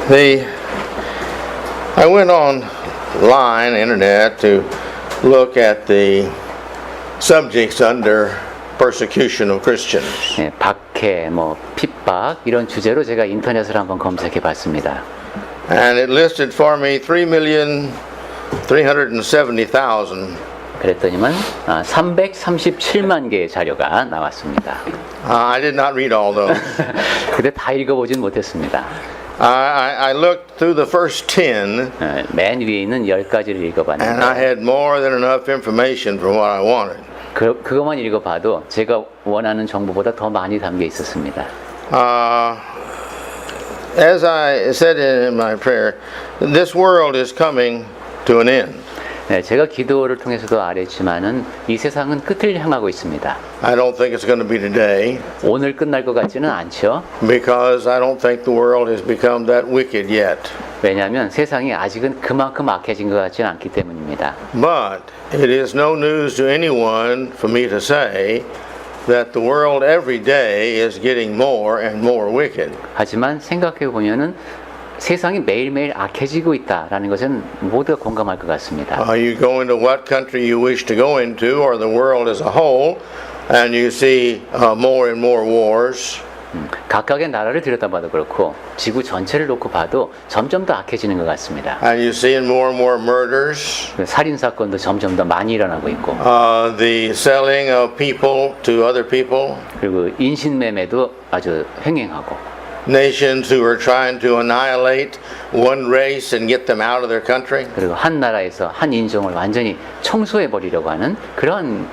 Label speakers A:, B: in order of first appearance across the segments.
A: I went online, internet, to look at the subjects under persecution of Christians.
B: 예, 박해, 핍박 이런 주제로 제가 인터넷을 한번 검색해 봤습니다.
A: And it listed for me 3,370,000.
B: 그랬더니만 337만 개의 자료가 나왔습니다.
A: I did not read all those.
B: 근데 다 읽어보진 못했습니다.
A: I looked through the first 10,
B: 맨 위에 있는 10가지를
A: and I
B: 읽어봤는데
A: had more than enough information for what I wanted.
B: 그것만 읽어봐도 제가 원하는 정보보다 더 많이 담겨 있었습니다.
A: As I said in my prayer, this world is coming to an end.
B: 네, 제가 기도를 통해서도 알았지만은 이 세상은 끝을 향하고 있습니다.
A: I don't think it's going to be today,
B: 오늘 끝날 것 같지는 않죠.
A: because I don't think the world has become that wicked yet.
B: 왜냐하면 세상이 아직은 그만큼 악해진 것 같지는 않기 때문입니다.
A: But it is no news to anyone for me to say that the world every day is getting more and more wicked.
B: 하지만 생각해 보면은 세상이 매일매일 악해지고 있다라는 것은 모두가 공감할 것 같습니다.
A: You go into what country you wish to go into, or the world as a whole, and you see more and more wars.
B: 각각의 나라를 들여다봐도 그렇고 지구 전체를 놓고 봐도 점점 더 악해지는 것 같습니다.
A: And you see more and more murders.
B: 살인 사건도 점점 더 많이 일어나고 있고,
A: The selling of people to other people.
B: 그리고 인신매매도 아주 횡행하고.
A: Nations who are trying to annihilate one race and get them out of their country.
B: 그리고 한 나라에서 한 인종을 완전히 청소해 버리려고 하는 그런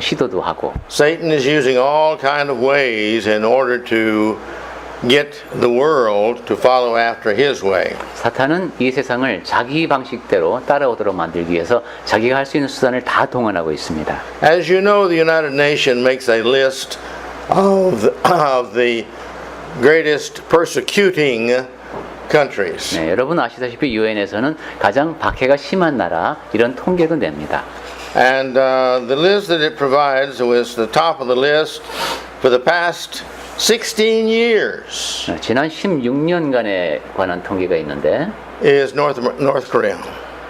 B: 시도도 하고.
A: Satan is using all kind of ways in order to get the world to follow after his way.
B: 사탄은 이 세상을 자기 방식대로 따라오도록 만들기 위해서 자기가 할 수 있는 수단을 다 동원하고 있습니다.
A: As you know, the United Nations makes a list of the greatest persecuting countries.
B: 네, 여러분 아시다시피 유엔에서는 가장 박해가 심한 나라 이런 통계도 냅니다.
A: And the list that it provides was the top of the list for the past 16 years.
B: 네, 지난 16년간에 관한 통계가 있는데
A: Is North Korea.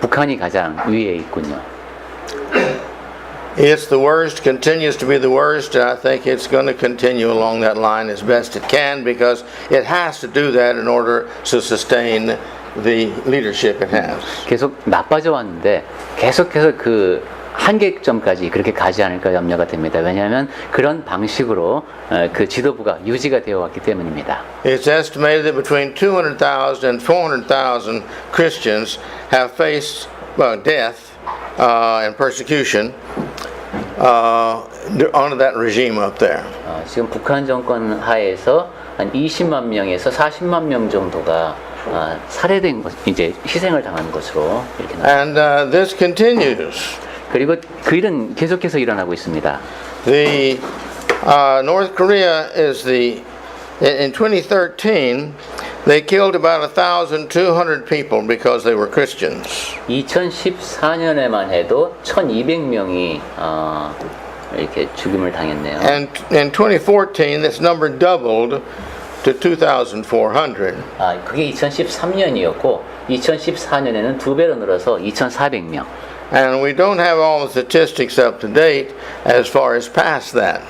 B: 북한이 가장 위에 있군요.
A: It's the worst, continues to be the worst, and I think it's going to continue along that line as best it can, because it has to do that in order to sustain the leadership it has.
B: 계속 나빠져 왔는데 계속해서 그 한계점까지 그렇게 가지 않을까 염려가 됩니다. 왜냐하면 그런 방식으로 그 지도부가 유지가 되어 왔기 때문입니다.
A: It's estimated that between 200,000 and 400,000 Christians have faced death and persecution under that regime up there.
B: 지금 북한 정권 하에서 한 20만 명에서 40만 명 정도가 살해된 것, 이제 희생을 당한 것으로 이렇게 나옵니다.
A: And this continues.
B: 그리고 그 일은 계속해서 일어나고 있습니다.
A: The North Korea is in 2013 they killed about 1,200 people because they were Christians.
B: 2014년에만 해도 1,200명이 이렇게 죽임을 당했네요.
A: And in 2014 this number doubled to 2,400.
B: 그게 2013년이었고 2014년에는 2배로 늘어서 2,400명.
A: And we don't have all the statistics up to date as far as past that.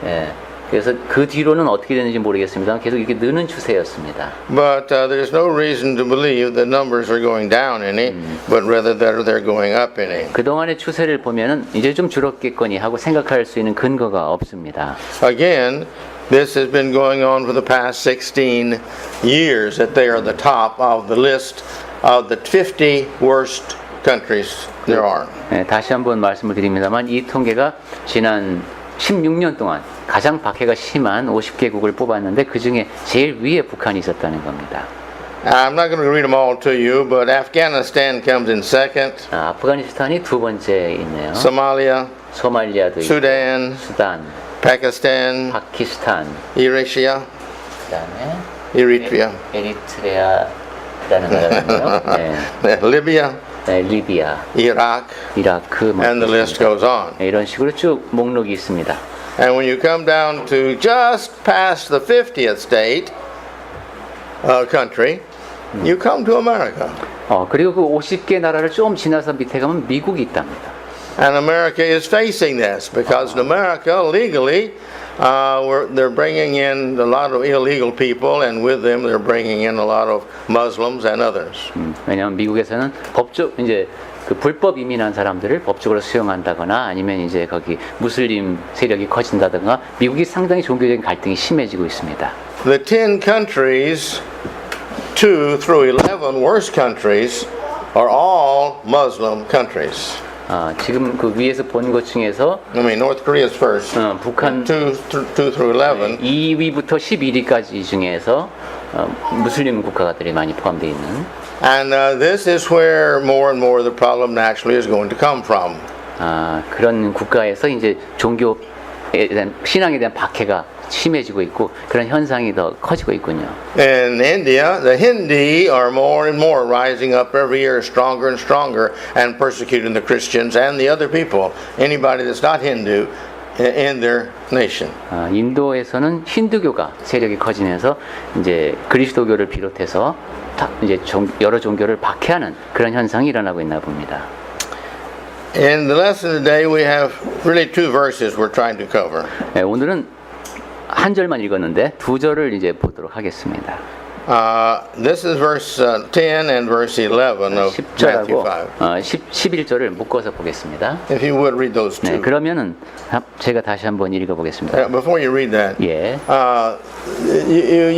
B: 예. 그래서 그 뒤로는 어떻게 되는지 모르겠습니다. 계속 이렇게 느는 추세였습니다.
A: But there's no reason to believe the numbers are going down any, but rather that they're going up any.
B: 그동안의 추세를 보면은 이제 좀 줄었겠거니 하고 생각할 수 있는 근거가 없습니다.
A: Again, this has been going on for the past 16 years that they are the top of the list of the 50 worst countries there are.
B: 네, 다시 한번 말씀을 드립니다만 이 통계가 지난 16년 동안 가장 박해가 심한 50개국을 뽑았는데 그 중에 제일 위에 북한이 있었다는 겁니다.
A: I'm not going to read them all to you, but Afghanistan comes in second.
B: 아프가니스탄이 두 번째에 있네요.
A: Somalia,
B: 소말리아도 있고,
A: Sudan,
B: 수단,
A: Pakistan,
B: 파키스탄,
A: Eritrea,
B: 그다음에 에리트레아라는 나라군요. 네.
A: Libya,
B: 네, 리비아,
A: Iraq,
B: 이라크,
A: and the list goes on.
B: 네, 이런 식으로 쭉 목록이 있습니다.
A: And when you come down to just past the 50th state country, you come to America.
B: 그리고 그 50개 나라를 좀 지나서 밑에 가면 미국이 있답니다.
A: And America is facing this because in America, legally, they're bringing in a lot of illegal people, and with them, they're bringing in a lot of Muslims and others.
B: 왜냐하면 미국에서는 법적 이제 그 불법 이민한 사람들을 법적으로 수용한다거나 아니면 이제 거기 무슬림 세력이 커진다든가 미국이 상당히 종교적인 갈등이 심해지고 있습니다.
A: The 10 countries, 2 through 11 worst countries, are all Muslim countries.
B: 지금 그 위에서 본 것 중에서
A: I mean, North Korea is first.
B: 북한
A: 2 through 11.
B: 2위부터 11위까지 중에서 무슬림 국가들이 많이 포함되어 있는.
A: And this is where more and more the problem naturally is going to come from.
B: 그런 국가에서 이제 종교에 대한 신앙에 대한 박해가 심해지고 있고 그런 현상이 더 커지고 있군요.
A: In India, the Hindi are more and more rising up every year, stronger and stronger, and persecuting the Christians and the other people, anybody that's not Hindu, in their nation.
B: 인도에서는 힌두교가 세력이 커지면서 이제 그리스도교를 비롯해서 이제 여러 종교를 박해하는 그런 현상이 일어나고 있나 봅니다.
A: In the lesson today, we have really 2 verses we're trying to cover.
B: 네, 오늘은 한 절만 읽었는데 2절을 이제 보도록 하겠습니다.
A: This is verse 10 and verse 11 of Matthew 5.
B: 11절을 묶어서 보겠습니다.
A: If you would read those 2.
B: 네, 그러면은 제가 다시 한번 읽어보겠습니다.
A: Before you read that,
B: 예.
A: you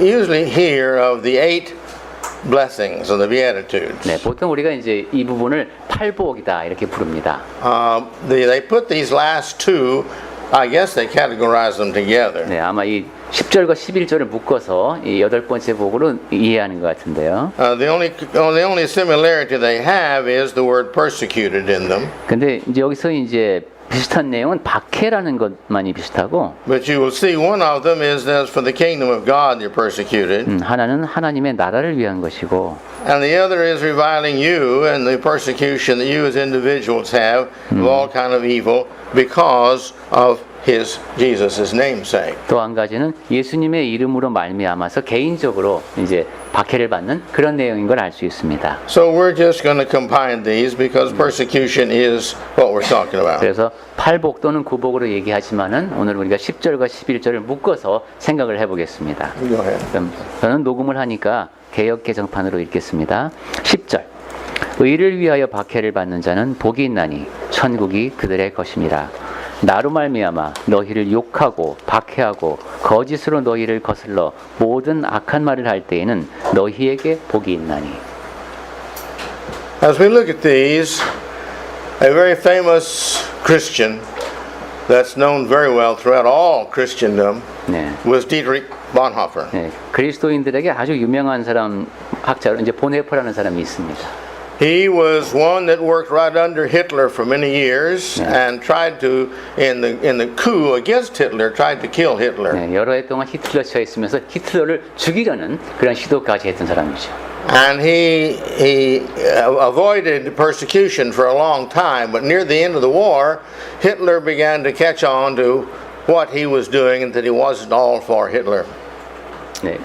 A: usually hear of the 8 blessings of the Beatitudes.
B: 네, 보통 우리가 이제 이 부분을 팔복이다 이렇게 부릅니다.
A: They put these last 2, I guess they categorize them together.
B: 네, 아마 이 10절과 11절을 묶어서 이 8번째 복으로 이해하는 것 같은데요.
A: The only similarity they have is the word persecuted in them.
B: 근데 이제 여기서 이제 비슷한 내용은 박해라는 것만이 비슷하고.
A: But you will see one of them is that for the kingdom of God you're persecuted.
B: 하나는 하나님의 나라를 위한 것이고.
A: And the other is reviling you and the persecution that you as individuals have of all kind of evil because of Jesus' namesake.
B: 또 한 가지는 예수님의 이름으로 말미암아서 개인적으로 이제 박해를 받는 그런 내용인 걸 알 수 있습니다.
A: So we're just going to combine these because persecution is what we're talking about.
B: 그래서 팔복 또는 구복으로 얘기하지만은 오늘 우리가 10절과 11절을 묶어서 생각을 해보겠습니다.
A: Go ahead.
B: 그럼 저는 녹음을 하니까 개역 개정판으로 읽겠습니다. 10절. 의를 위하여 박해를 받는 자는 복이 있나니 천국이 그들의 것임이라. 나로 말미암아 너희를 욕하고 박해하고 거짓으로 너희를 거슬러 모든 악한 말을 할 때에는 너희에게 복이 있나니.
A: As we look at these, a very famous Christian that's known very well throughout all Christendom
B: 네.
A: was Dietrich Bonhoeffer.
B: 네, 그리스도인들에게 아주 유명한 사람 학자로 이제 본헤퍼라는 사람이 있습니다.
A: He was one that worked right under Hitler for many years and tried to, in the coup against Hitler, tried to kill Hitler.
B: 네, 여러 해 동안 히틀러 처에 있으면서 히틀러를 죽이려는 그런 시도까지 했던 사람이죠.
A: And he avoided persecution for a long time, but near the end of the war, Hitler began to catch on to what he was doing and that he wasn't all for Hitler.
B: 네,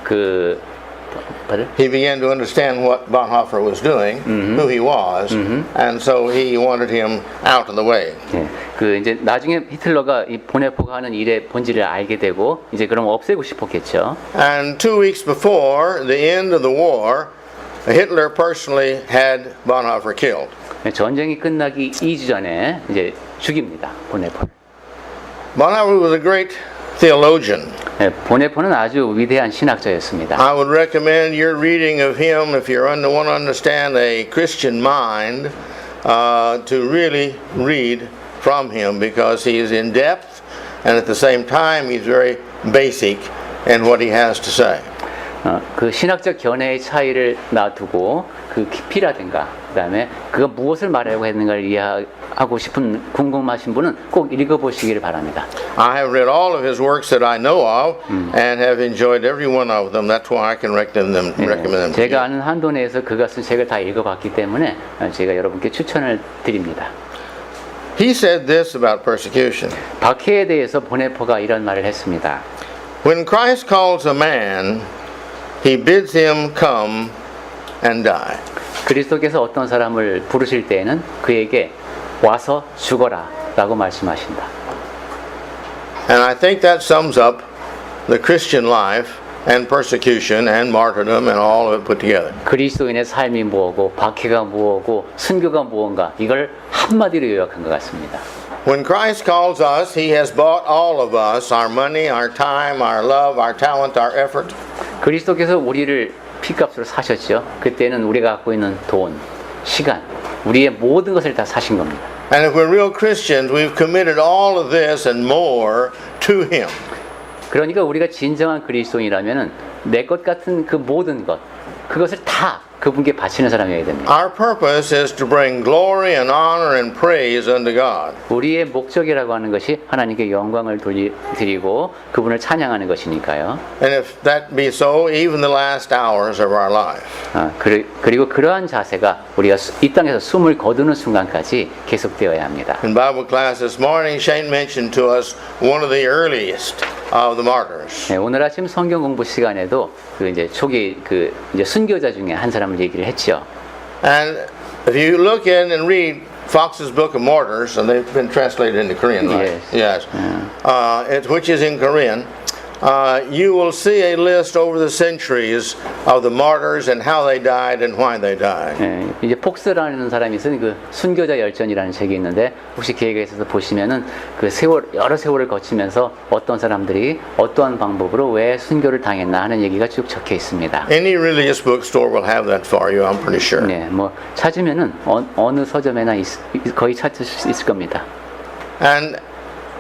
A: He began to understand what Bonhoeffer was doing, who he was, and so he wanted him out of the way.
B: 네, 그 이제 나중에 히틀러가 이 본헤퍼가 하는 일의 본질을 알게 되고 이제 그럼 없애고 싶었겠죠.
A: And 2 weeks before the end of the war, Hitler personally had Bonhoeffer killed.
B: 네, 전쟁이 끝나기 2주 전에 이제 죽입니다. 본헤퍼.
A: Bonhoeffer was a great theologian.
B: 네, 본헤퍼는 아주 위대한 신학자였습니다.
A: I would recommend your reading of him if you want to understand a Christian mind, to really read from him because he is in depth and at the same time he's very basic in what he has to say.
B: 그 신학적 견해의 차이를 놔두고 그 깊이라든가 그다음에 그가 무엇을 말하려고 했는가를 이해하고 싶은 궁금하신 분은 꼭 읽어보시기를 바랍니다.
A: I have read all of his works that I know of and have enjoyed every one of them. That's why I can recommend them to you.
B: 제가 아는 한도 내에서 그가 쓴 책을 다 읽어봤기 때문에 제가 여러분께 추천을 드립니다.
A: He said this about persecution.
B: 박해에 대해서 본헤퍼가 이런 말을 했습니다.
A: When Christ calls a man, he bids him come and die.
B: 그리스도께서 어떤 사람을 부르실 때에는 그에게 와서 죽어라 라고 말씀하신다.
A: And I think that sums up the Christian life and persecution and martyrdom and all of it put together.
B: 그리스도인의 삶이 뭐고 박해가 뭐고 순교가 무언가 이걸 한마디로 요약한 것 같습니다.
A: When Christ calls us, He has bought all of us, our money, our time, our love, our talent, our effort.
B: 그리스도께서 우리를 피값으로 사셨죠. 그때는 우리가 갖고 있는 돈, 시간, 우리의 모든 것을 다 사신 겁니다.
A: And if we're real Christians, we've committed all of this and more to Him.
B: 그러니까 우리가 진정한 그리스도인이라면은 내 것 같은 그 모든 것, 그것을 다 그분께 바치는 사람이어야 됩니다.
A: Our purpose is to bring glory and honor and praise unto God.
B: 우리의 목적이라고 하는 것이 하나님께 영광을 드리고 그분을 찬양하는 것이니까요.
A: And if that be so, even the last hours of our life.
B: 그리고 그러한 자세가 우리가 이 땅에서 숨을 거두는 순간까지 계속되어야 합니다.
A: In Bible class this morning, Shane mentioned to us one of the earliest of the martyrs.
B: 네, 오늘 아침 성경 공부 시간에도 그 이제 초기 그 이제 순교자 중에 한 사람을 얘기를 했죠.
A: And if you look in and read Fox's Book of Martyrs, and they've been translated into Korean, right?
B: Yes.
A: Which is in Korean. You will see a list over the centuries of the martyrs and how they died and why they died.
B: 네, 이제 폭스라는 사람이 쓴 그 순교자 열전이라는 책이 있는데 혹시 기회가 있어서 보시면은 그 여러 세월을 거치면서 어떤 사람들이 어떠한 방법으로 왜 순교를 당했나 하는 얘기가 쭉 적혀 있습니다.
A: Any religious bookstore will have that for you, I'm pretty sure.
B: 네, 뭐 찾으면은 어느 서점에나 거의 찾을 수 있을 겁니다.
A: And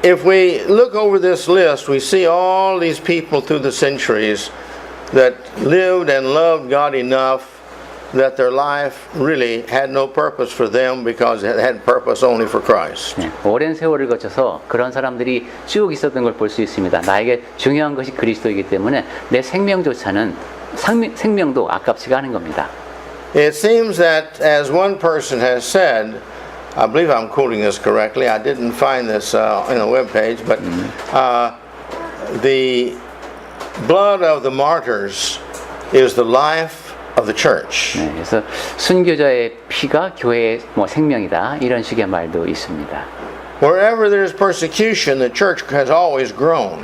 A: if we look over this list, we see all these people through the centuries that lived and loved God enough that their life really had no purpose for them because it had purpose only for Christ.
B: 네, 오랜 세월을 거쳐서 그런 사람들이 쭉 있었던 걸 볼 수 있습니다. 나에게 중요한 것이 그리스도이기 때문에 내 생명조차는 생명도 아깝지가 않은 겁니다.
A: It seems that, as one person has said, I believe I'm quoting this correctly. I didn't find this in a web page, but the blood of the martyrs is the life of the church.
B: 네, 그래서 순교자의 피가 교회의 생명이다 이런 식의 말도 있습니다.
A: Wherever there's persecution, the church has always grown.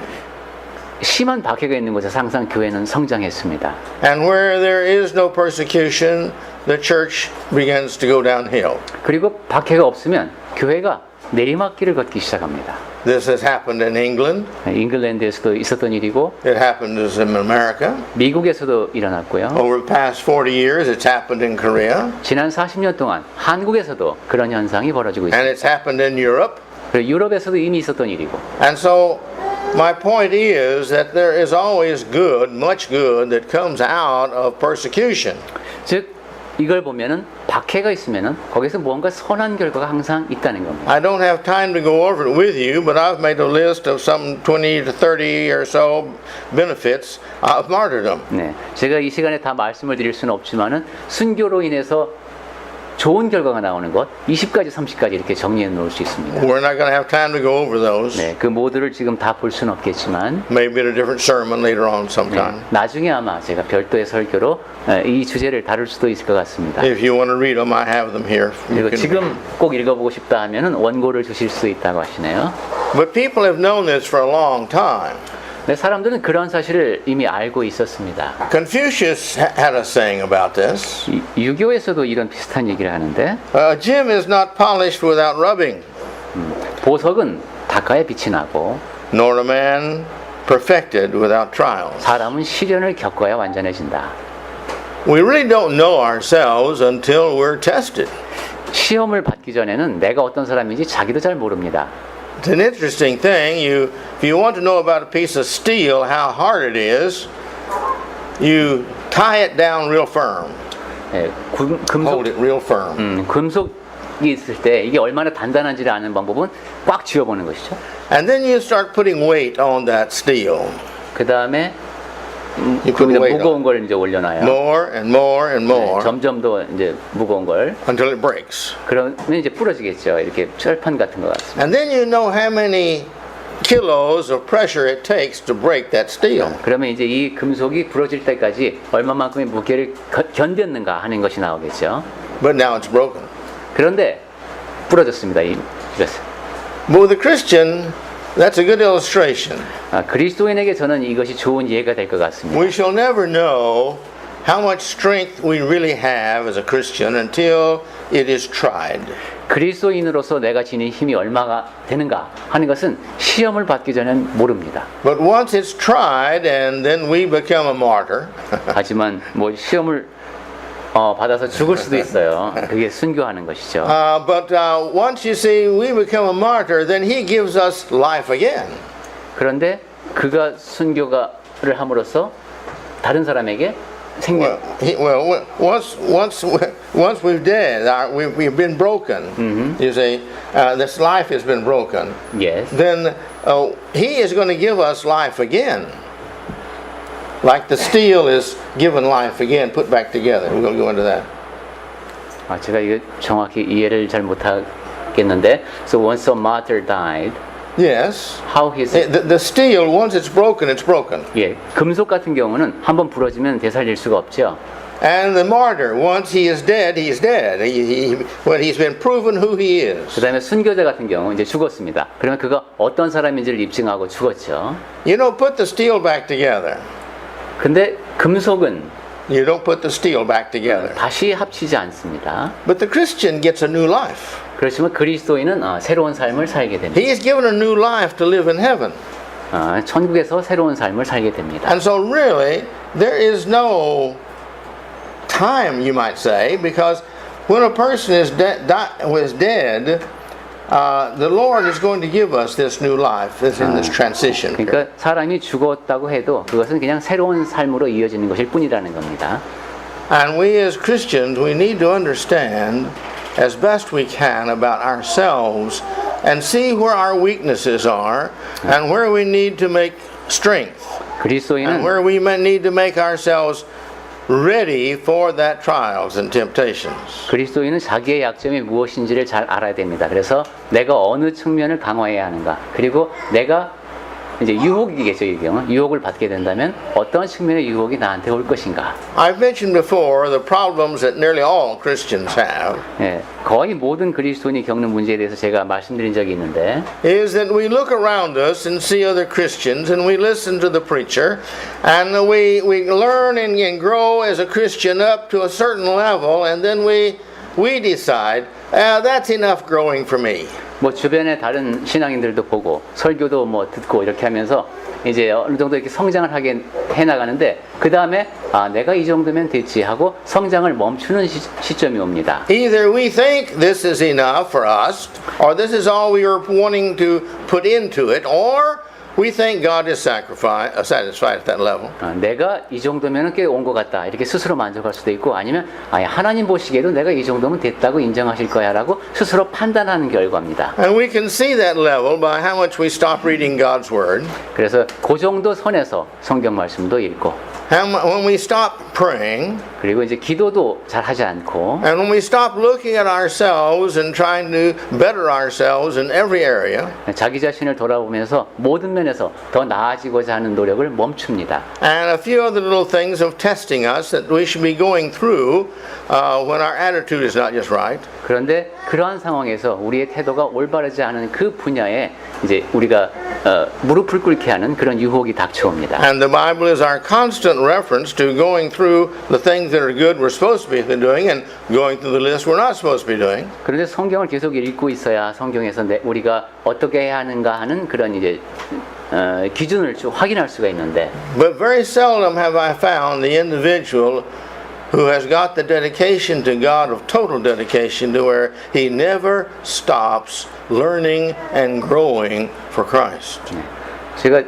B: 심한 박해가 있는 곳에서 항상 교회는 성장했습니다.
A: And where there is no persecution, the church begins to go downhill.
B: 그리고 박해가 없으면 교회가 내리막길을 걷기 시작합니다.
A: This has happened in England.
B: 잉글랜드에서도 있었던 일이고,
A: It happened in America.
B: 미국에서도 일어났고요.
A: Over the past 40 years, it's happened in Korea.
B: 지난 40년 동안 한국에서도 그런 현상이 벌어지고
A: And
B: 있습니다.
A: it's happened in Europe.
B: 그리고 유럽에서도 이미 있었던 일이고.
A: And so my point is that there is always good, much good that comes out of persecution.
B: 즉 이걸 보면은 박해가 있으면은 거기서 무언가 선한 결과가 항상 있다는 겁니다.
A: I don't have time to go over it with you, but I've made a list of some 20 to 30 or so benefits of martyrdom.
B: 네, 제가 이 시간에 다 말씀을 드릴 수는 없지만은 순교로 인해서 좋은 결과가 나오는 것 20가지 30가지 이렇게 정리해 놓을 수 있습니다.
A: We're not going to have time to go over those.
B: 네, 그 모두를 지금 다 볼 수는 없겠지만
A: Maybe in a different sermon later on
B: 네,
A: sometime.
B: 나중에 아마 제가 별도의 설교로 이 주제를 다룰 수도 있을 것 같습니다.
A: If you want to read them, I have them here. You
B: 그리고
A: can
B: 지금 꼭 읽어보고 싶다 하면은 원고를 주실 수 있다고 하시네요.
A: But people have known this for a long time.
B: 네, 사람들은 그런 사실을 이미 알고 있었습니다.
A: Confucius had a saying about this.
B: 유교에서도 이런 비슷한 얘기를 하는데
A: A gem is not polished without rubbing,
B: 보석은 닦아야 빛이 나고
A: nor a man perfected without trials.
B: 사람은 시련을 겪어야 완전해진다.
A: We really don't know ourselves until we're tested.
B: 시험을 받기 전에는 내가 어떤 사람인지 자기도 잘 모릅니다.
A: It's an interesting thing. If you want to know about a piece of steel, how hard it is, you tie it down real firm.
B: 네,
A: Hold it real firm.
B: 금속이 있을 때 이게 얼마나 단단한지를 아는 방법은 꽉 쥐어보는 것이죠.
A: And then you start putting weight on that steel.
B: 그 다음에
A: You put
B: 거기다
A: weight
B: 무거운
A: on.
B: 걸 이제 올려놔요.
A: More and more and
B: 네,
A: more
B: 점점 더 이제 무거운 걸.
A: until it breaks.
B: 그러면 이제 부러지겠죠. 이렇게 철판 같은 것 같습니다.
A: And then you know how many kilos of pressure it takes to break that steel.
B: 그러면 이제 이 금속이 부러질 때까지 얼마만큼의 무게를 견뎠는가 하는 것이 나오겠죠.
A: But now it's broken.
B: 그런데 부러졌습니다. 이것은.
A: But with a Christian, that's a good illustration.
B: 그리스도인에게 저는 이것이 좋은 예가 될 것 같습니다.
A: We shall never know how much strength we really have as a Christian until it is tried.
B: 그리스도인으로서 내가 지닌 힘이 얼마가 되는가 하는 것은 시험을 받기 전엔 모릅니다.
A: But once it's tried and then we become a martyr.
B: 하지만 뭐 시험을 받아서 죽을 수도 있어요. 그게 순교하는 것이죠.
A: But once you see we become a martyr, then he gives us life again.
B: 그런데 그가 순교가를 함으로써 다른 사람에게 생명.
A: Once we've dead, we've been broken. You see, this life has been broken.
B: Yes.
A: Then he is going to give us life again. Like the steel is given life again, put back together. We're going to go into that.
B: 제가 이거 정확히 이해를 잘 못하겠는데, so once a martyr died,
A: Yes.
B: how his
A: The steel, once it's broken, it's broken.
B: 예, 금속 같은 경우는 한번 부러지면 되살릴 수가 없죠.
A: And the martyr, once he is dead, he's dead. When he's been proven who he is.
B: 그다음에 순교자 같은 경우 이제 죽었습니다. 그러면 그가 어떤 사람인지를 입증하고 죽었죠.
A: You don't put the steel back together.
B: 근데 금속은
A: You don't put the steel back together.
B: 다시 합치지 않습니다.
A: But the Christian gets a new life.
B: 그렇지만 그리스도인은 새로운 삶을 살게 됩니다.
A: He is given a new life to live in heaven.
B: 천국에서 새로운 삶을 살게 됩니다.
A: And so really, there is no time, you might say, because when a person is dead, the Lord is going to give us this new life, in this transition.
B: 그러니까 사람이 죽었다고 해도 그것은 그냥 새로운 삶으로 이어지는 것일 뿐이라는 겁니다.
A: And we as Christians, we need to understand as best we can about ourselves and see where our weaknesses are and where we need to make strength and
B: 그리스도인은
A: where we may need to make ourselves ready for that trials and temptations.
B: 그리스도인은 자기의 약점이 무엇인지를 잘 알아야 됩니다. 그래서 내가 어느 측면을 강화해야 하는가, 그리고 내가 이제 유혹이겠죠, 이 경우 유혹을 받게 된다면 어떤 측면의 유혹이 나한테 올 것인가.
A: I've mentioned before the problems that nearly all Christians have.
B: 예, 거의 모든 그리스도인이 겪는 문제에 대해서 제가 말씀드린 적이 있는데,
A: Is that we look around us and see other Christians and we listen to the preacher and we learn and grow as a Christian up to a certain level and then we decide that's enough growing for me.
B: 뭐 주변에 다른 신앙인들도 보고 설교도 뭐 듣고 이렇게 하면서 이제 어느 정도 이렇게 성장을 하게 해 나가는데 그 다음에 내가 이 정도면 됐지 하고 성장을 멈추는 시점이 옵니다.
A: Either we think this is enough for us, or this is all we are wanting to put into it, or we think God is satisfied at that level.
B: 내가 이 정도면 꽤 온 것 같다 이렇게 스스로 만족할 수도 있고, 아니면 하나님 보시기에도 내가 이 정도면 됐다고 인정하실 거야라고 스스로 판단하는 결과입니다.
A: And we can see that level by how much we stop reading God's Word.
B: 그래서 그 정도 선에서 성경 말씀도 읽고,
A: When we stop praying,
B: 그리고 이제 기도도 잘 하지 않고,
A: and when we stop looking at ourselves and trying to better ourselves in every area,
B: 자기 자신을 돌아보면서 모든 면에서 더 나아지고자 하는 노력을 멈춥니다.
A: and a few other little things of testing us that we should be going through when our attitude is not just right.
B: 그런데 그러한 상황에서 우리의 태도가 올바르지 않은 그 분야에 이제 우리가 무릎을 꿇게 하는 그런 유혹이 닥쳐옵니다.
A: And the Bible is our constant reference to going through the things that are good we're supposed to be doing and going through the list we're not supposed to be doing.
B: 그런데 성경을 계속 읽고 있어야 성경에서 우리가 어떻게 해야 하는가 하는 그런 이제 기준을 좀 확인할 수가 있는데,
A: But very seldom have I found the individual who has got the dedication to God of total dedication to where he never stops learning and growing for Christ.
B: 제가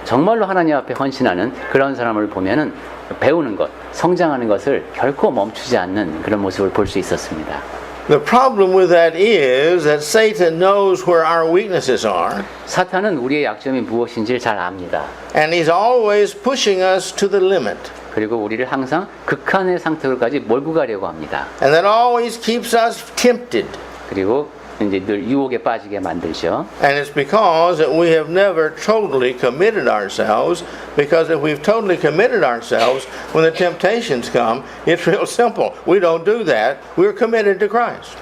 B: 정말로 하나님 앞에 헌신하는 그런 사람을 보면은 배우는 것, 성장하는 것을 결코 멈추지 않는 그런 모습을 볼 수 있었습니다.
A: The problem with that is that Satan knows where our weaknesses are.
B: 사탄은 우리의 약점이 무엇인지를 잘 압니다.
A: And he's always pushing us to the limit.
B: 그리고 우리를 항상 극한의 상태로까지 몰고 가려고 합니다.
A: And that always keeps us tempted.
B: 그리고 이제 늘 유혹에 빠지게 만들죠.
A: And it's because that we have never totally committed ourselves. Because if we've totally committed ourselves, when the temptations come, it's real simple. We don't do that. We're committed to Christ.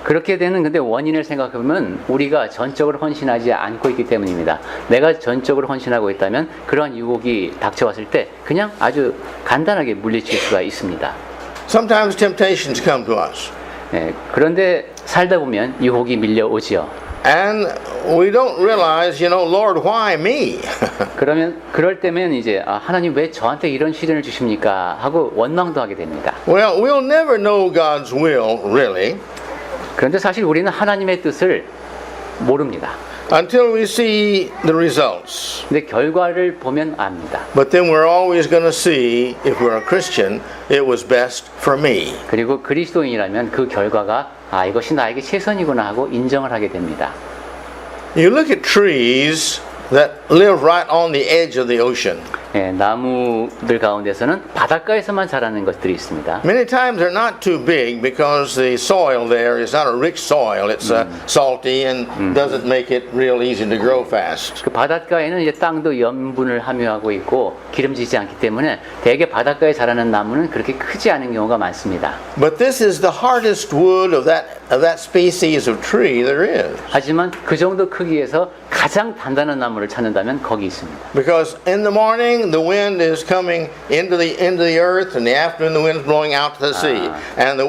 B: 그렇게 되는 근데 원인을 생각해보면 우리가 전적으로 헌신하지 않고 있기 때문입니다. 내가 전적으로 헌신하고 있다면 그러한 유혹이 닥쳐왔을 때 그냥 아주 간단하게 물리칠 수가 있습니다.
A: Sometimes temptations come to us.
B: 그런데 살다 보면 유혹이 밀려오지요.
A: And we don't realize, Lord, why me?
B: 그럴 때면 이제 하나님 왜 저한테 이런 시련을 주십니까? 하고 원망도 하게 됩니다.
A: Well, we'll never know God's will, really.
B: 그런데 사실 우리는 하나님의 뜻을 모릅니다.
A: Until we see the results.
B: 근데 결과를 보면 압니다.
A: But then we're always going to see, if we're a Christian, it was best for me.
B: 그리고 그리스도인이라면 그 결과가 이것이 나에게 최선이구나 하고 인정을 하게 됩니다.
A: You look at trees that live right on the edge of the ocean.
B: 나무들 가운데서는 바닷가에서만 자라는 것들이 있습니다.
A: Many times they're not too big because the soil there is not a rich soil. It's salty and doesn't make it real easy to grow fast.
B: 그 바닷가에는 이제 땅도 염분을 함유하고 있고 기름지지 않기 때문에 대개 바닷가에 자라는 나무는 그렇게 크지 않은 경우가 많습니다.
A: But this is the hardest wood of that species of tree there is.
B: 하지만 그 정도 크기에서 가장 단단한 나무를 찾는다면 거기 있습니다.
A: Because in the morning the wind is coming into the earth, and in the afternoon the wind is blowing out to the sea, and the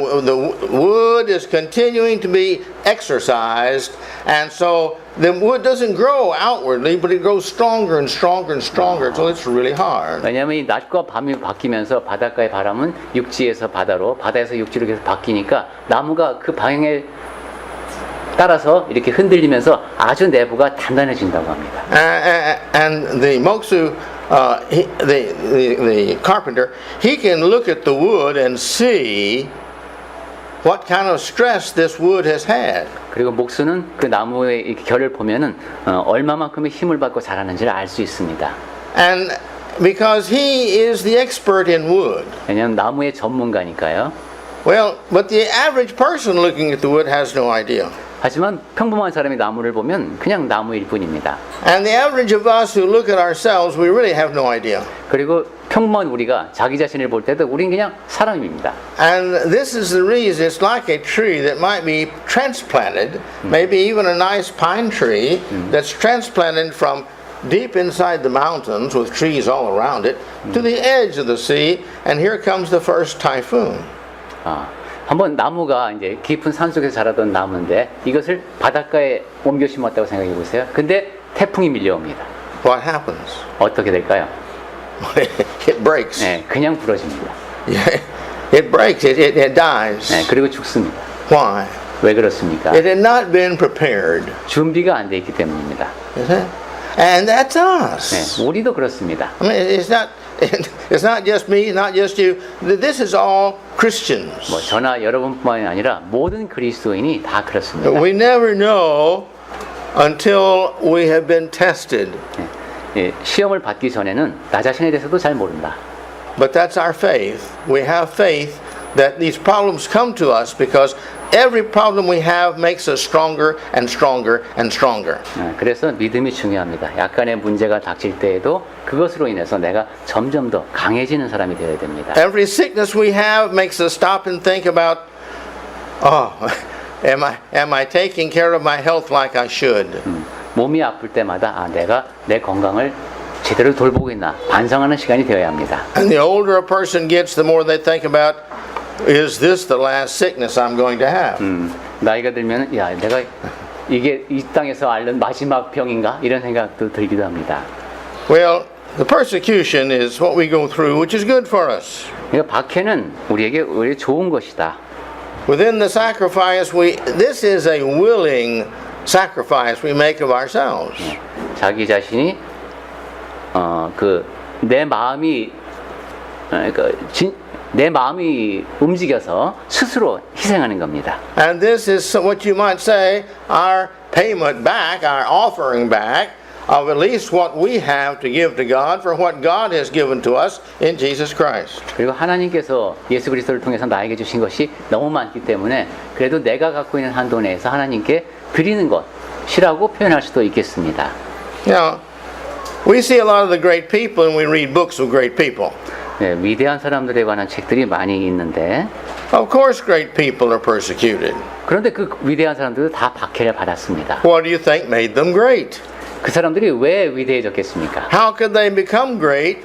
A: wood is continuing to be exercised, and so the wood doesn't grow outwardly, but it grows stronger and stronger and stronger, so it's really hard.
B: 왜냐하면 이 낮과 밤이 바뀌면서 바닷가의 바람은 육지에서 바다로, 바다에서 육지로 계속 바뀌니까 나무가 그 방향에 따라서 이렇게 흔들리면서 아주 내부가 단단해진다고 합니다.
A: And the moksu, the carpenter, he can look at the wood and see what kind of stress this wood has had.
B: 그리고 목수는 그 나무의 결을 보면은 얼마만큼의 힘을 받고 자라는지를 알 수 있습니다.
A: And because he is the expert in wood.
B: 왜냐하면 나무의 전문가니까요.
A: Well, but the average person looking at the wood has no idea.
B: 하지만 평범한 사람이 나무를 보면 그냥 나무일 뿐입니다.
A: And the average of us who look at ourselves, we really have no idea.
B: 그리고 평범한 우리가 자기 자신을 볼 때도 우린 그냥 사람입니다.
A: And this is the reason it's like a tree that might be transplanted, maybe even a nice pine tree that's transplanted from deep inside the mountains with trees all around it to the edge of the sea, and here comes the first typhoon.
B: 한번 나무가 이제 깊은 산속에서 자라던 나무인데 이것을 바닷가에 옮겨 심었다고 생각해 보세요. 근데 태풍이 밀려옵니다.
A: What happens?
B: 어떻게 될까요?
A: It breaks.
B: 그냥 부러집니다.
A: It breaks. It dies.
B: 그리고 죽습니다.
A: Why?
B: 왜 그렇습니까?
A: It had not been prepared.
B: 준비가 안 돼 있기 때문입니다.
A: Is it? And that's us.
B: 우리도 그렇습니다.
A: I mean, it's not just me, not just you. This is all Christians.
B: 뭐 저나 여러분뿐만이 아니라 모든 그리스도인이 다 그렇습니다.
A: We never know until we have been tested.
B: 시험을 받기 전에는 나 자신에 대해서도 잘 모른다.
A: But that's our faith. We have faith that these problems come to us because every problem we have makes us stronger and stronger and stronger.
B: 그래서 믿음이 중요합니다. 약간의 문제가 닥칠 때에도 그것으로 인해서 내가 점점 더 강해지는 사람이 되어야 됩니다.
A: Every sickness we have makes us stop and think about, am I taking care of my health like I should?
B: 몸이 아플 때마다 내가 내 건강을 제대로 돌보고 있나 반성하는 시간이 되어야 합니다.
A: And the older a person gets, the more they think about, is this the last sickness I'm going to have?
B: 나이가 들면 내가 이게 이 땅에서 앓는 마지막 병인가 이런 생각도 들기도 합니다.
A: Well, the persecution is what we go through, which is good for us.
B: 그러니까 박해는 우리에게 오히려 좋은 것이다.
A: Within the sacrifice, this is a willing sacrifice we make of ourselves.
B: 자기 자신이 내 마음이 내 마음이 움직여서 스스로 희생하는 겁니다.
A: And this is what you might say our payment back, our offering back of at least what we have to give to God for what God has given to us in Jesus Christ.
B: 그리고 하나님께서 예수 그리스도를 통해서 나에게 주신 것이 너무 많기 때문에 그래도 내가 갖고 있는 한도 내에서 하나님께 드리는 것이라고 표현할 수도 있겠습니다.
A: Now, we see a lot of the great people and we read books of great people.
B: 네, 위대한 사람들에 관한 책들이 많이 있는데
A: Of course great people are persecuted.
B: 그런데 그 위대한 사람들도 다 박해를 받았습니다.
A: What do you think made them great?
B: 그 사람들이 왜 위대해졌겠습니까?
A: How could they become great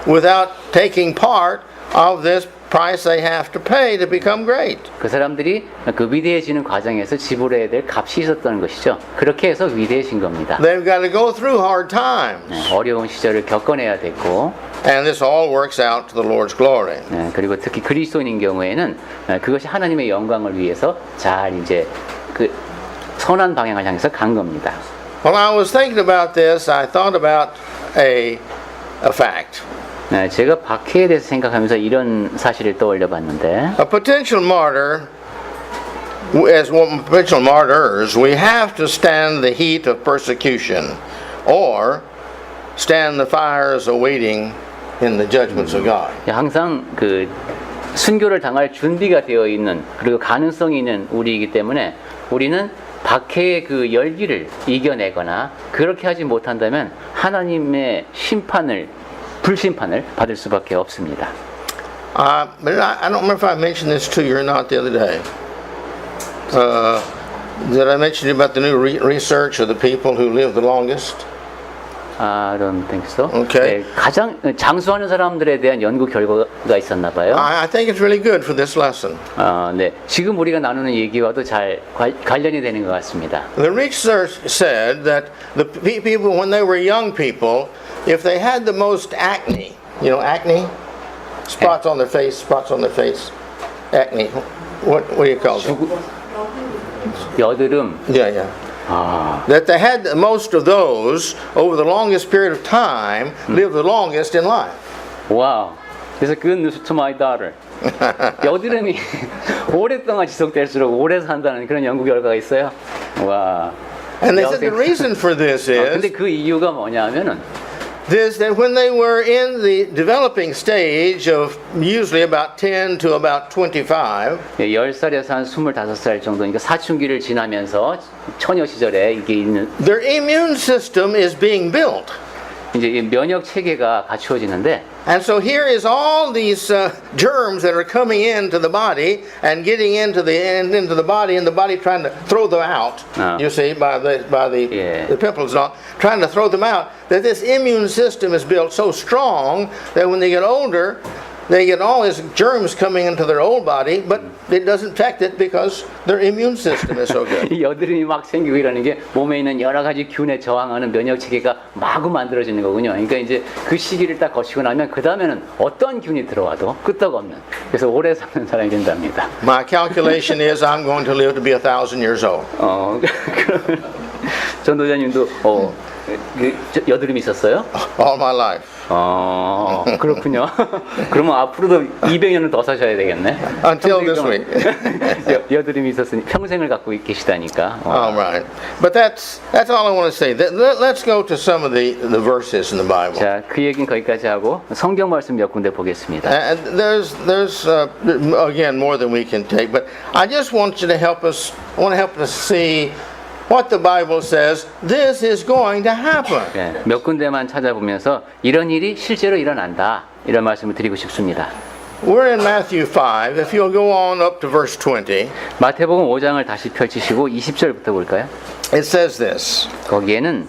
A: without taking part of this price they have to pay to become great?
B: 그 사람들이 그 위대해지는 과정에서 지불해야 될 값이 있었던 것이죠. 그렇게 해서 위대해진 겁니다.
A: They've got to go through hard times.
B: 네, 어려운 시절을 겪어내야 됐고
A: And this all works out to the Lord's glory.
B: 네, 그리고 특히 그리스도인인 경우에는 그것이 하나님의 영광을 위해서 잘 이제 그 선한 방향을 향해서 간 겁니다.
A: When I was thinking about this, I thought about a fact.
B: 네, 제가 박해에 대해서 생각하면서 이런 사실을 떠올려 봤는데
A: A potential martyr, as potential martyrs, we have to stand the heat of persecution or stand the fires awaiting in the judgments of God.
B: 항상 그 순교를 당할 준비가 되어 있는 그리고 가능성이 있는 우리이기 때문에 우리는 박해의 그 열기를 이겨내거나 그렇게 하지 못한다면 하나님의 불심판을 받을 수밖에 없습니다.
A: But I don't remember if I mentioned this to you or not the other day. Did I mention about the new research of the people who live the longest?
B: I don't think so.
A: Okay.
B: 네, 가장 장수하는 사람들에 대한 연구 결과가 있었나 봐요.
A: I think it's really good for this lesson.
B: 네, 지금 우리가 나누는 얘기와도 잘 관련이 되는 것 같습니다.
A: The research said that the people, when they were young people, if they had the most acne, you know, acne, spots on their face, acne. What do you call it?
B: 여드름.
A: Yeah. That they had most of those over the longest period of time, lived the longest in life.
B: Wow, this is a good news to my daughter. 여드름이 오랫동안 지속될수록 오래 산다는 그런 연구 결과가 있어요. 와.
A: And they said the reason for this
B: 근데
A: is
B: 그 이유가 뭐냐면은
A: that when they were in the developing stage of usually about 10 to about 25,
B: 10살에서 한 25살 정도니까 사춘기를 지나면서 처녀 시절에 이게 있는
A: their immune system is being built.
B: 이제 이 면역 체계가 갖추어지는데
A: And so here is all these germs that are coming into the body and getting into the body, and the body trying to throw them out. You see, by the pimples and all, trying to throw them out. That this immune system is built so strong that when they get older, they get all these germs coming into their old body, but it doesn't affect it because their immune system is so good.
B: 이 여드름이 막 생기고 이러는 게 몸에 있는 여러 가지 균에 저항하는 면역 체계가 마구 만들어지는 거군요. 그러니까 이제 그 시기를 딱 거치고 나면 그 다음에는 어떤 균이 들어와도 끄떡없는 그래서 오래 사는 사람이 된답니다.
A: My calculation is I'm going to live to be 1,000 years old.
B: 그러면 전도자님도 여드름이 있었어요?
A: All my life.
B: 그렇군요. 그러면 앞으로도 200년은 더 사셔야 되겠네.
A: Until this week.
B: 여드름이 있었으니 평생을 갖고 계시다니까.
A: All right. But that's all I want to say. Let's go to some of the verses in the Bible.
B: 자, 그 얘기는 거기까지 하고 성경 말씀 몇 군데 보겠습니다.
A: And there's again more than we can take, but I just want you to help us see what the Bible says this is going to happen.
B: 네, 몇 군데만 찾아보면서 이런 일이 실제로 일어난다. 이런 말씀을 드리고 싶습니다.
A: We're in Matthew 5. If you'll go on up to verse 20.
B: 마태복음 5장을 다시 펼치시고 20절부터 볼까요?
A: It says this.
B: 거기에는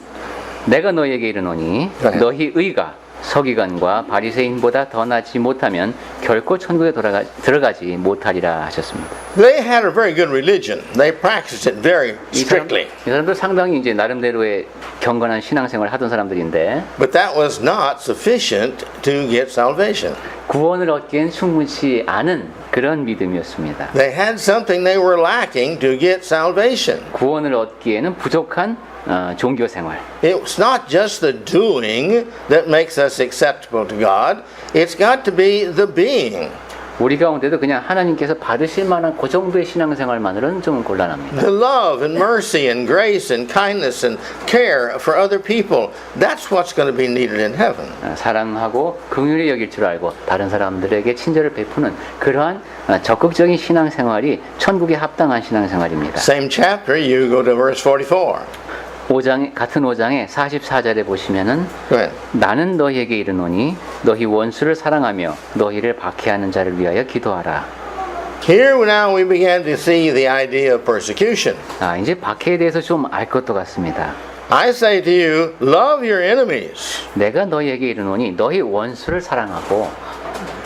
B: 내가 너희에게 이르노니 너희 의가 서기관과 바리새인보다 더 나지 못하면 결코 천국에 들어가지 못하리라 하셨습니다.
A: They had a very good religion. They practiced it very strictly.
B: 이 사람들 상당히 이제 나름대로의 경건한 신앙생활을 하던 사람들인데
A: But that was not sufficient to get salvation.
B: 구원을 얻기엔 충분치 않은 그런 믿음이었습니다.
A: They had something they were lacking to get salvation.
B: 구원을 얻기에는 부족한 종교 생활.
A: It's not just the doing that makes us acceptable to God. It's got to be the being.
B: 우리 가운데도 그냥 하나님께서 받으실 만한 그 정도의 신앙생활만으로는 좀 곤란합니다.
A: The love and mercy and grace and kindness and care for other people, that's what's going to be needed in heaven.
B: 사랑하고 긍휼히 여길 줄 알고 다른 사람들에게 친절을 베푸는 그러한 적극적인 신앙생활이 천국에 합당한 신앙생활입니다.
A: Same chapter, you go to verse 44.
B: 5장, 같은 5장의 44절에 보시면은
A: Go ahead.
B: 나는 너희에게 이르노니 너희 원수를 사랑하며 너희를 박해하는 자를 위하여 기도하라.
A: Here now we began to see the idea of persecution.
B: 이제 박해에 대해서 좀 알 것도 같습니다.
A: I say to you, love your enemies
B: 내가 너희에게 이르노니 너희 원수를 사랑하고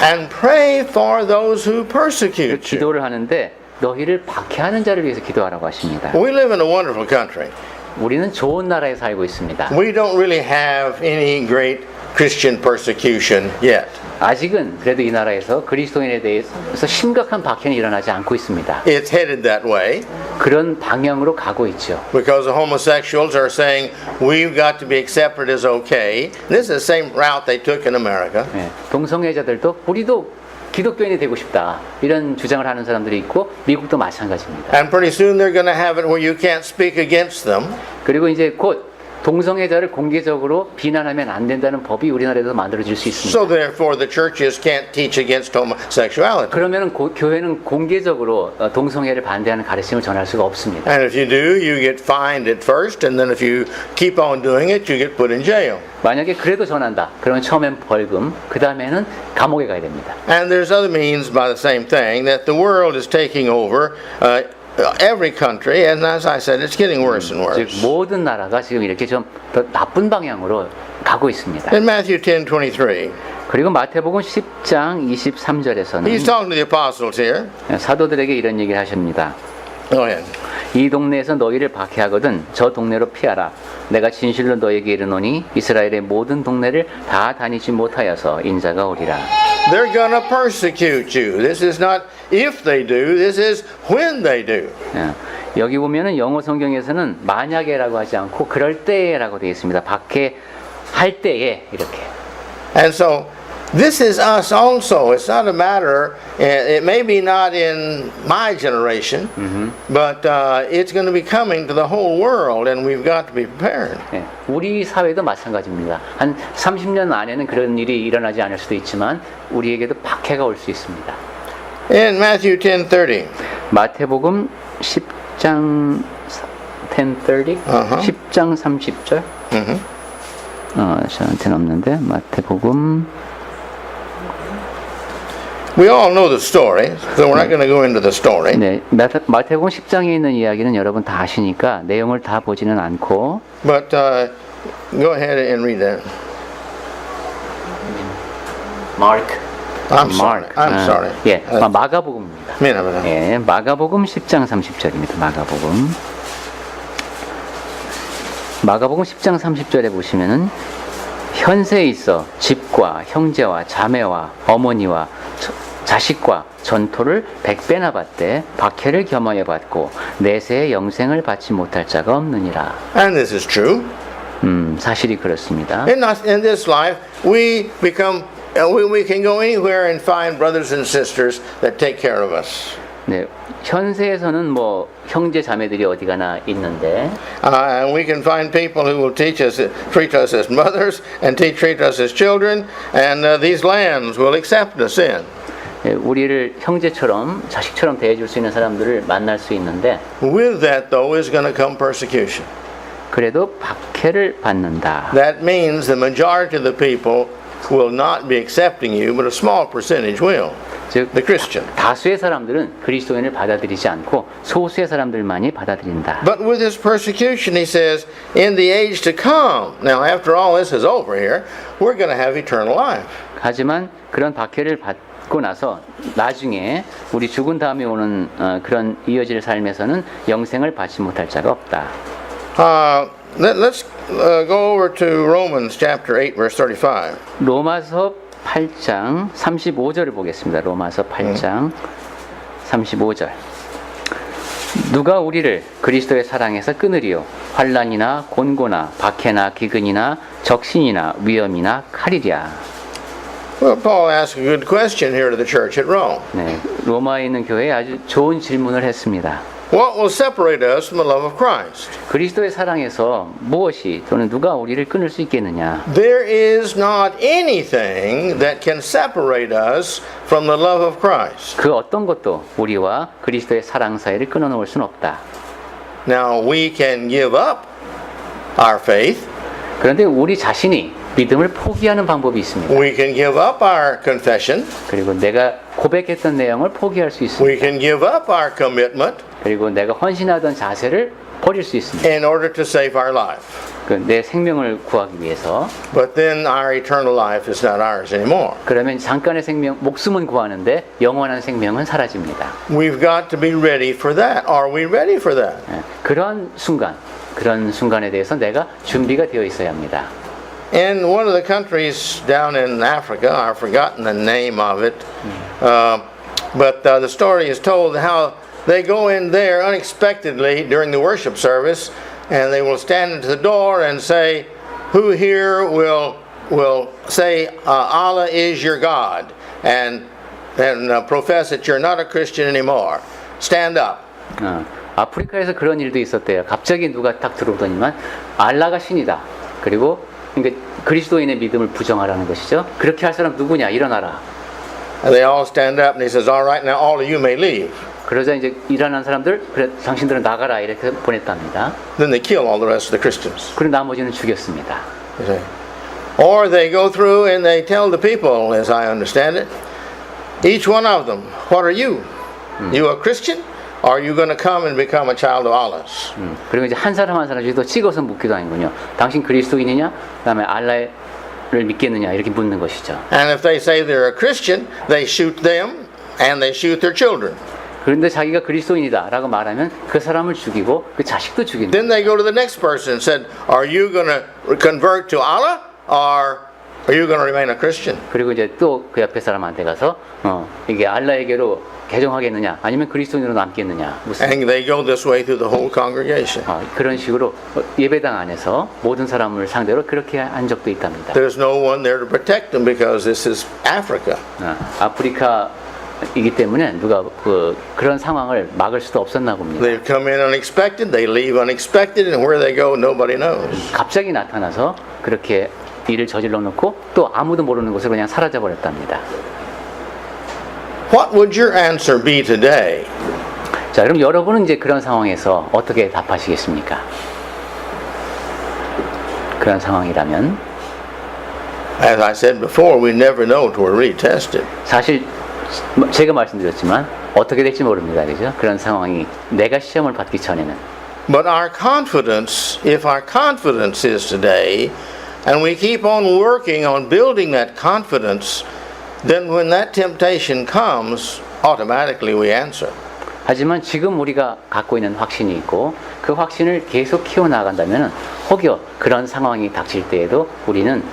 A: and pray for those who persecute you.
B: 기도를 하는데 너희를 박해하는 자를 위해서 기도하라고 하십니다.
A: We live in a wonderful country.
B: 우리는 좋은 나라에 살고 있습니다.
A: We don't really have any great Christian persecution yet.
B: 아직은 그래도 이 나라에서 그리스도인에 대해서 심각한 박해는 일어나지 않고 있습니다.
A: It's headed that way
B: 그런 방향으로 가고 있죠.
A: because the homosexuals are saying we've got to be accepted as okay. This is the same route they took in America.
B: 동성애자들도 우리도 기독교인이 되고 싶다 이런 주장을 하는 사람들이 있고 미국도 마찬가지입니다.
A: And pretty soon they're going to have it where you can't speak against them.
B: 그리고 이제 곧 동성애자를 공개적으로 비난하면 안 된다는 법이 우리나라에서 만들어질 수 있습니다.
A: So therefore the churches can't teach against homosexuality.
B: 그러면 교회는 공개적으로 동성애를 반대하는 가르침을 전할 수가 없습니다.
A: And if you do, you get fined at first, and then if you keep on doing it, you get put in jail.
B: 만약에 그래도 전한다. 그러면 처음엔 벌금, 그 다음에는 감옥에 가야 됩니다.
A: And there's other means by the same thing that the world is taking over every country, and as I said, it's getting worse and
B: 즉
A: worse.
B: 모든 나라가 지금 이렇게 좀 더 나쁜 방향으로 가고 있습니다.
A: In Matthew 10:23,
B: 그리고 마태복음 10장 23절에서는
A: he's talking to the apostles here.
B: 사도들에게 이런 얘기를 하십니다.
A: Go ahead.
B: 이 동네에서 너희를 박해하거든 저 동네로 피하라. 내가 진실로 너에게 이르노니 이스라엘의 모든 동네를 다 다니지 못하여서 인자가 오리라.
A: They're gonna persecute you. This is not if they do, this is when they do.
B: 여기 보면은 영어 성경에서는 만약에라고 하지 않고 그럴 때에라고 되어 있습니다. 박해할 때에 이렇게.
A: And so this is us also. It's not a matter, it may be not in my generation, but it's going to be coming to the whole world, and we've got to be prepared.
B: 우리 사회도 마찬가지입니다. 한 30년 안에는 그런 일이 일어나지 않을 수도 있지만 우리에게도 박해가 올 수 있습니다.
A: In Matthew 10:30,
B: 마태복음 10장 10:30, 10장 30절. 저한테는 없는데 마태복음.
A: we all know the story, so we're not going to go into the story.
B: 네, 마태복음 10장에 있는 이야기는 여러분 다 아시니까 내용을 다 보지는 않고.
A: But go ahead and read that.
B: Mark.
A: I'm sorry.
B: 예, 마가복음입니다.
A: 미안합니다.
B: 예, 마가복음 10장 30절입니다. 마가복음 10장 30절에 보시면은 현세에 있어 집과 형제와 자매와 어머니와 자식과 전토를 100배나 받되 박해를 겸하여 받고 내세의 영생을 받지 못할 자가 없느니라.
A: And this is true.
B: 사실이 그렇습니다.
A: In this life, we can go anywhere and find brothers and sisters that take care of us.
B: 네, 현세에서는 뭐 형제 자매들이 어디 가나 있는데,
A: And we can find people who will treat us as mothers, and treat us as children, and these lands will accept us in.
B: 우리를 형제처럼 자식처럼 대해줄 수 있는 사람들을 만날 수 있는데,
A: With that, though, is going to come persecution.
B: 그래도 박해를 받는다.
A: That means the majority of the people will not be accepting you, but a small percentage will.
B: 즉,
A: The Christian.
B: 다수의 사람들은 그리스도인을 받아들이지 않고 소수의 사람들만이 받아들인다.
A: But with this persecution, he says, in the age to come, now after all this is over here, we're going to have eternal life.
B: 하지만 그런 박해를 받고 나서 나중에 우리 죽은 다음에 오는 그런 이어질 삶에서는 영생을 받지 못할 자가 없다.
A: Let's go over to Romans chapter 8, verse 35.
B: 로마서 8장 35절을 보겠습니다. 로마서 8장 35절. 누가 우리를 그리스도의 사랑에서 끊으리요? 환난이나 곤고나 박해나 기근이나 적신이나 위험이나 칼이랴.
A: Well, Paul asked a good question here to the church at Rome.
B: 네, 로마에 있는 교회에 아주 좋은 질문을 했습니다.
A: What will separate us from the love of Christ?
B: 그리스도의 사랑에서 무엇이 또는 누가 우리를 끊을 수 있겠느냐?
A: There is not anything that can separate us from the love of Christ.
B: 그 어떤 것도 우리와 그리스도의 사랑 사이를 끊어놓을 수는 없다.
A: Now, we can give up our faith.
B: 그런데 우리 자신이 믿음을 포기하는 방법이 있습니다.
A: We can give up our confession.
B: 그리고 내가 고백했던 내용을 포기할 수 있습니다.
A: We can give up our commitment
B: 그리고 내가 헌신하던 자세를 버릴 수 있습니다.
A: in order to save our life.
B: 내 생명을 구하기 위해서.
A: But then our eternal life is not ours anymore.
B: 그러면 잠깐의 생명, 목숨은 구하는데 영원한 생명은 사라집니다.
A: We've got to be ready for that. Are we ready for that?
B: 그런 순간에 대해서 내가 준비가 되어 있어야 합니다.
A: In one of the countries down in Africa, I've forgotten the name of it, but the story is told how they go in there unexpectedly during the worship service, and they will stand at the door and say, "Who here will say Allah is your God and profess that you're not a Christian anymore? Stand up."
B: 아프리카에서 그런 일도 있었대요. 갑자기 누가 딱 들어오더니만 알라가 신이다. 그리고 그러니까 그리스도인의 믿음을 부정하라는 것이죠. 그렇게 할 사람 누구냐? 일어나라.
A: And they all stand up and he says, "All right, now all of you may leave."
B: 그러자 이제 일어난 사람들, 그래 당신들은 나가라 이렇게 보냈답니다.
A: Then they kill all the rest of the Christians.
B: 그리고 나머지는 죽였습니다.
A: You see. Or they go through and they tell the people, as I understand it, each one of them, "What are you? You a Christian? Or are you going to come and become a child of Allah's?"
B: 그리고 이제 한 사람 한 사람씩 또 찍어서 묻기도 하는군요. 당신 그리스도인이냐? 그다음에 알라를 믿겠느냐? 이렇게 묻는 것이죠.
A: And if they say they're a Christian, they shoot them and they shoot their children.
B: 그런데 자기가 그리스도인이다라고 말하면 그 사람을 죽이고 그 자식도 죽인다.
A: Then they go to the next person and said, "Are you going to convert to Allah or are you going to remain a Christian?"
B: 그리고 이제 또 그 옆에 사람한테 가서 이게 알라에게로 개종하겠느냐 아니면 그리스도인으로 남겠느냐 무슨
A: And they go this way through the whole congregation.
B: 그런 식으로 예배당 안에서 모든 사람을 상대로 그렇게 한 적도 있답니다.
A: There's no one there to protect them because this is Africa.
B: 아프리카이기 때문에 누가 그런 상황을 막을 수도 없었나 봅니다.
A: They come in unexpected, they leave unexpected, and where they go, nobody knows.
B: 갑자기 나타나서 그렇게 일을 저질러 놓고 또 아무도 모르는 곳으로 그냥 사라져 버렸답니다.
A: What would your answer be today?
B: 자, 그럼 여러분은 이제 그런 상황에서 어떻게 답하시겠습니까? 그런 상황이라면
A: As I said before, we never know till we're really tested.
B: 사실 제가 말씀드렸지만 어떻게 될지 모릅니다. 그죠? 그런 상황이 내가 시험을 받기 전에는.
A: But our confidence, if our confidence is today, and we keep on working on building that confidence, then when that temptation comes, automatically we answer.
B: 하지만 지금 우리가 갖고 있는 확신이 있고 그 확신을 계속 키워나간다면 혹여 그런 상황이 닥칠 때에도 우리는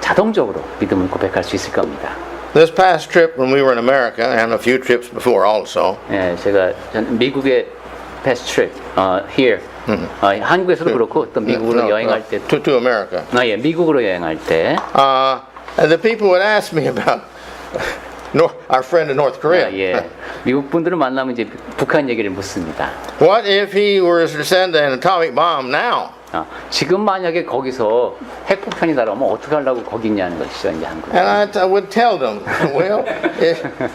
B: 자동적으로 믿음을 고백할 수 있을 겁니다.
A: This past trip when we were in America, and a few trips before also.
B: 예, 제가 미국의 past trip, here, 한국에서도 그렇고 또 미국으로 여행할 때,
A: to America.
B: 예, 미국으로 여행할 때,
A: And the people would ask me about our friend in North Korea.
B: 예, 미국 분들을 만나면 이제 북한 얘기를 묻습니다.
A: What if he were to send an atomic bomb now?
B: 지금 만약에 거기서 핵폭탄이 날아오면 어떻게 하려고 거기 있냐는 것이죠, 이제 한국.
A: And I would tell them, well,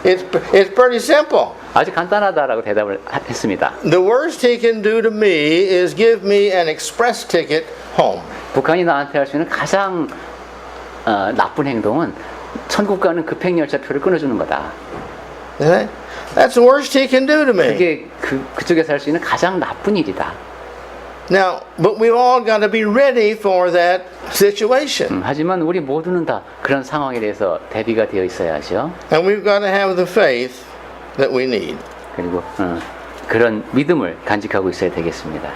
A: it's pretty simple.
B: 아주 간단하다라고 대답을 했습니다.
A: The worst he can do to me is give me an express ticket home.
B: 북한이 나한테 할 수 있는 가장 나쁜 행동은 천국 가는 급행열차표를 끊어주는 거다.
A: That's the worst he can do to me.
B: 그게 그쪽에서 할 수 있는 가장 나쁜 일이다.
A: Now, but we've all got to be ready for that situation.
B: 하지만 우리 모두는 다 그런 상황에 대해서 대비가 되어 있어야 하죠.
A: And we've got to have the faith that we need.
B: 그리고 그런 믿음을 간직하고 있어야 되겠습니다.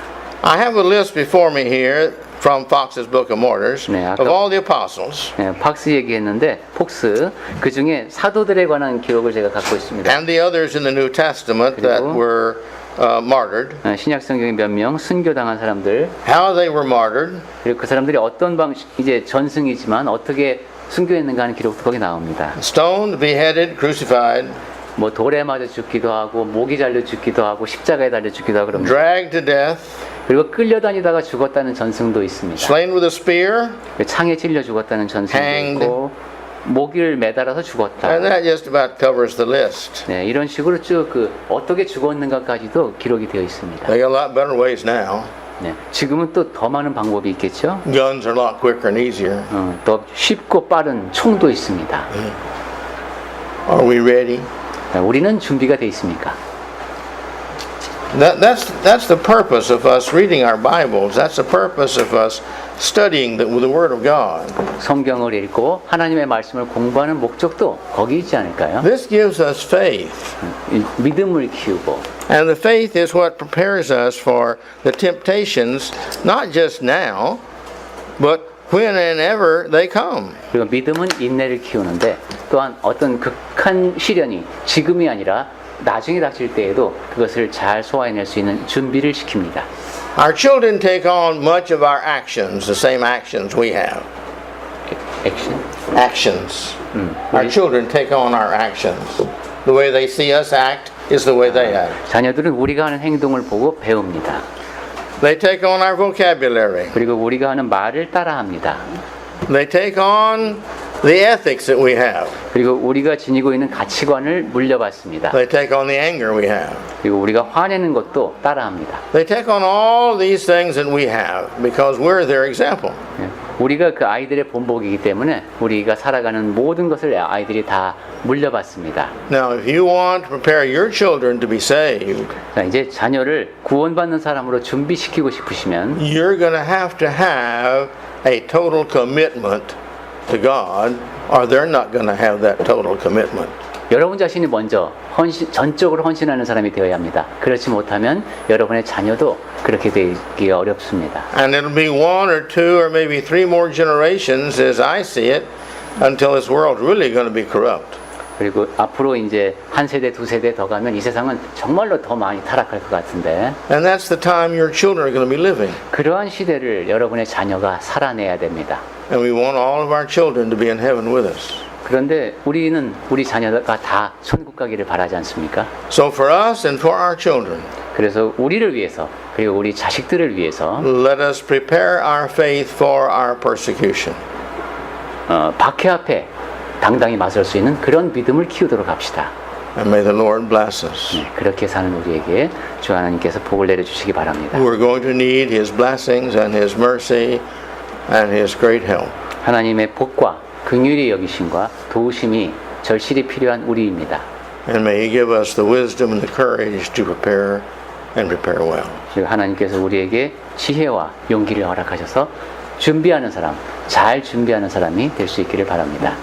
A: I have a list before me here from Fox's Book of Martyrs of all the apostles.
B: 네, 팍스 얘기했는데 폭스 그 중에 사도들에 관한 기록을 제가 갖고 있습니다.
A: And the others in the New Testament that were martyred.
B: 신약 성경에 몇 명 순교당한 사람들.
A: How they were martyred.
B: 그리고 그 사람들이 어떤 방식 이제 전승이지만 어떻게 순교했는가 하는 기록도 거기 나옵니다.
A: Stoned, beheaded, crucified,
B: 뭐 돌에 맞아 죽기도 하고 목이 잘려 죽기도 하고 십자가에 달려 죽기도 하고 그럽니다.
A: dragged to death,
B: 그리고 끌려다니다가 죽었다는 전승도 있습니다.
A: slain with a spear,
B: 창에 찔려 죽었다는 전승도
A: hanged.
B: 있고 목을 매달아서 죽었다.
A: and that just about covers the list.
B: 네, 이런 식으로 쭉 그 어떻게 죽었는가까지도 기록이 되어 있습니다.
A: They got a lot better ways now.
B: 네, 지금은 또 더 많은 방법이 있겠죠.
A: Guns are a lot quicker and easier.
B: 더 쉽고 빠른 총도 있습니다.
A: Are we ready?
B: 네, 우리는 준비가 돼 있습니까?
A: That's the purpose of us reading our Bibles. That's the purpose of us studying the Word of God.
B: 성경을 읽고 하나님의 말씀을 공부하는 목적도 거기 있지 않을까요?
A: This gives us faith.
B: 믿음을 키우고
A: And the faith is what prepares us for the temptations, not just now, but when and ever they come.
B: 그리고 믿음은 인내를 키우는데 또한 어떤 극한 시련이 지금이 아니라 나중에 닥칠 때에도 그것을 잘 소화해낼 수 있는 준비를 시킵니다.
A: Our children take on much of our actions, the same actions we have.
B: 액션?
A: Actions. Our children take on our actions. The way they see us act is the way they act.
B: 자녀들은 우리가 하는 행동을 보고 배웁니다.
A: They take on our vocabulary.
B: 그리고 우리가 하는 말을 따라합니다.
A: They take on the ethics that we have.
B: 그리고 우리가 지니고 있는 가치관을 물려받습니다.
A: They take on the anger we have.
B: 그리고 우리가 화내는 것도 따라합니다.
A: They take on all these things that we have because we're their example.
B: 우리가 그 아이들의 본보기이기 때문에 우리가 살아가는 모든 것을 아이들이 다 물려받습니다.
A: Now, if you want to prepare your children to be saved,
B: 자, 이제 자녀를 구원받는 사람으로 준비시키고 싶으시면
A: you're going to have a total commitment to God, or they're not going to have that total commitment.
B: 여러분 자신이 먼저 전적으로 헌신하는 사람이 되어야 합니다. 그렇지 못하면 여러분의 자녀도 그렇게 되기 어렵습니다.
A: And it'll be one or two or maybe three more generations, as I see it, until this world's really going to be corrupt.
B: 그리고 앞으로 이제 한 세대, 두 세대 더 가면 이 세상은 정말로 더 많이 타락할 것 같은데
A: And that's the time your children are going to be living.
B: 그러한 시대를 여러분의 자녀가 살아내야 됩니다.
A: And we want all of our children to be in heaven with us.
B: 그런데 우리는 우리 자녀가 다 천국 가기를 바라지 않습니까?
A: So for us and for our children,
B: 그래서 우리를 위해서 그리고 우리 자식들을 위해서
A: let us prepare our faith for our persecution.
B: 박해 앞에 당당히 맞설 수 있는 그런 믿음을 키우도록 합시다.
A: And may the Lord bless us.
B: 네, 그렇게 사는 우리에게 주 하나님께서 복을 내려주시기 바랍니다.
A: We're going to need His blessings and His mercy and His great help.
B: 하나님의 복과 긍휼히 여기심과 도우심이 절실히 필요한 우리입니다.
A: And may He give us the wisdom and the courage to prepare and prepare well.
B: 그리고 하나님께서 우리에게 지혜와 용기를 허락하셔서 준비하는 사람, 잘 준비하는 사람이 될 수 있기를 바랍니다.